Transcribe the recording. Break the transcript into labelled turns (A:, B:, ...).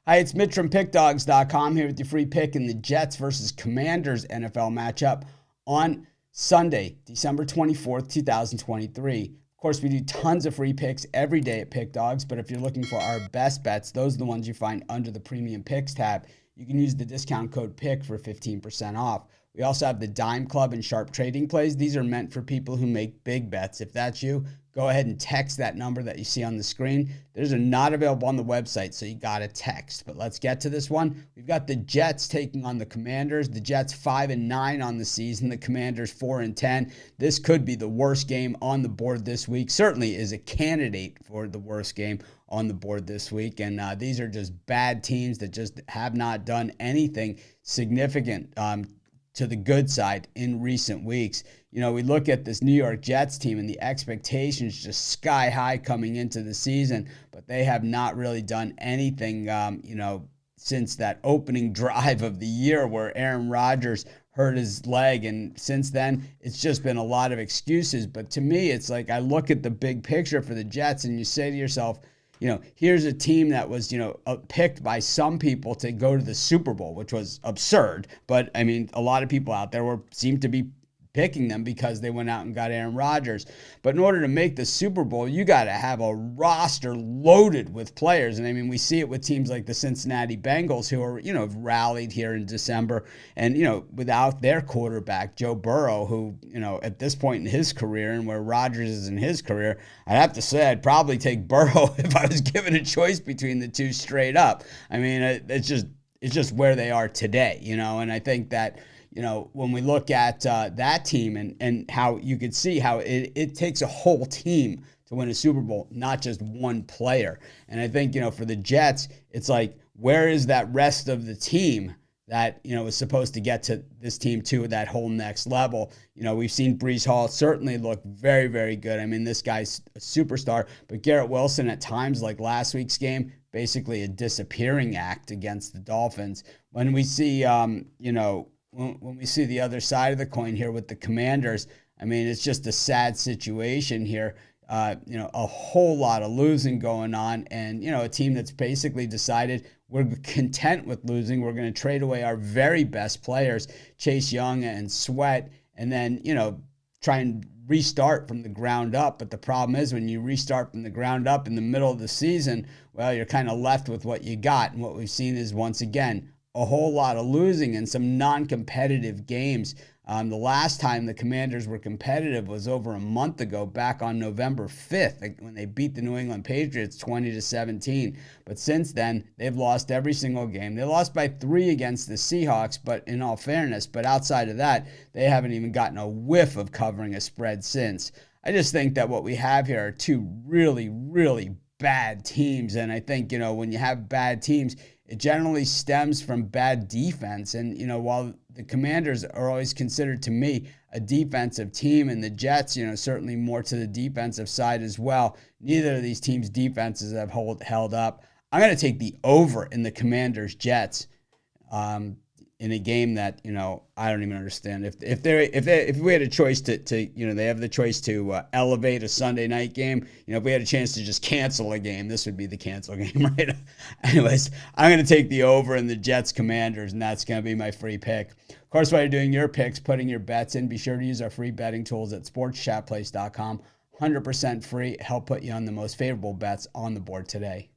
A: Hi, it's Mitch from Pickdawgz.com here with your free pick in the Jets versus Commanders NFL matchup on Sunday, December 24th, 2023. Of course, we do tons of free picks every day at Pick Dawgz, but if you're looking for our best bets, those are the ones you find under the Premium Picks tab. You can use the discount code PICK for 15% off. We also have the Dime Club and Sharp Trading Plays. These are meant for people who make big bets. If that's you, go ahead and text that number that you see on the screen. Those are not available on the website, so you got to text. But let's get to this one. We've got the Jets taking on the Commanders. The Jets 5-9 on the season. The Commanders 4-10. This could be the worst game on the board this week. Certainly is a candidate for the worst game on the board this week. And these are just bad teams that just have not done anything significant to the good side in recent weeks. You know, we look at this New York Jets team and the expectations just sky high coming into the season, but they have not really done anything, since that opening drive of the year where Aaron Rodgers hurt his leg. And since then, it's just been a lot of excuses. But to me, it's like I look at the big picture for the Jets and you say to yourself, here's a team that was, picked by some people to go to the Super Bowl, which was absurd. But, I mean, a lot of people out there seemed to be picking them because they went out and got Aaron Rodgers. But in order to make the Super Bowl, you got to have a roster loaded with players. And, I mean, we see it with teams like the Cincinnati Bengals who are, have rallied here in December. And, without their quarterback, Joe Burrow, who, at this point in his career and where Rodgers is in his career, I'd have to say I'd probably take Burrow if I was given a choice between the two straight up. I mean, it's just where they are today, and I think that, when we look at that team and how you could see how it takes a whole team to win a Super Bowl, not just one player. And I think, for the Jets, it's like, where is that rest of the team that, is supposed to get to this team to that whole next level? We've seen Breece Hall certainly look very, very good. I mean, this guy's a superstar, but Garrett Wilson at times, like last week's game, basically a disappearing act against the Dolphins. When we see, when we see the other side of the coin here with the Commanders, I mean, it's just a sad situation here. A whole lot of losing going on, and, a team that's basically decided we're content with losing. We're going to trade away our very best players, Chase Young and Sweat, and then, try and restart from the ground up. But the problem is when you restart from the ground up in the middle of the season, well, you're kind of left with what you got. And what we've seen is, once again, a whole lot of losing and some non-competitive games. The last time the Commanders were competitive was over a month ago, back on November 5th, when they beat the New England Patriots 20-17. But since then, they've lost every single game. They lost by 3 against the Seahawks, but in all fairness, but outside of that, they haven't even gotten a whiff of covering a spread since. I just think that what we have here are two really, really bad teams. And I think, when you have bad teams, it generally stems from bad defense. And, while the Commanders are always considered to me a defensive team, and the Jets, certainly more to the defensive side as well, neither of these teams' defenses have held up. I'm going to take the over in the Commanders Jets in a game that, I don't even understand. If we had a choice to they have the choice to elevate a Sunday night game. If we had a chance to just cancel a game, this would be the cancel game, right? Anyways, I'm going to take the over in the Jets Commanders, and that's going to be my free pick. Of course, while you're doing your picks, putting your bets in, be sure to use our free betting tools at sportschatplace.com. 100% free. Help put you on the most favorable bets on the board today.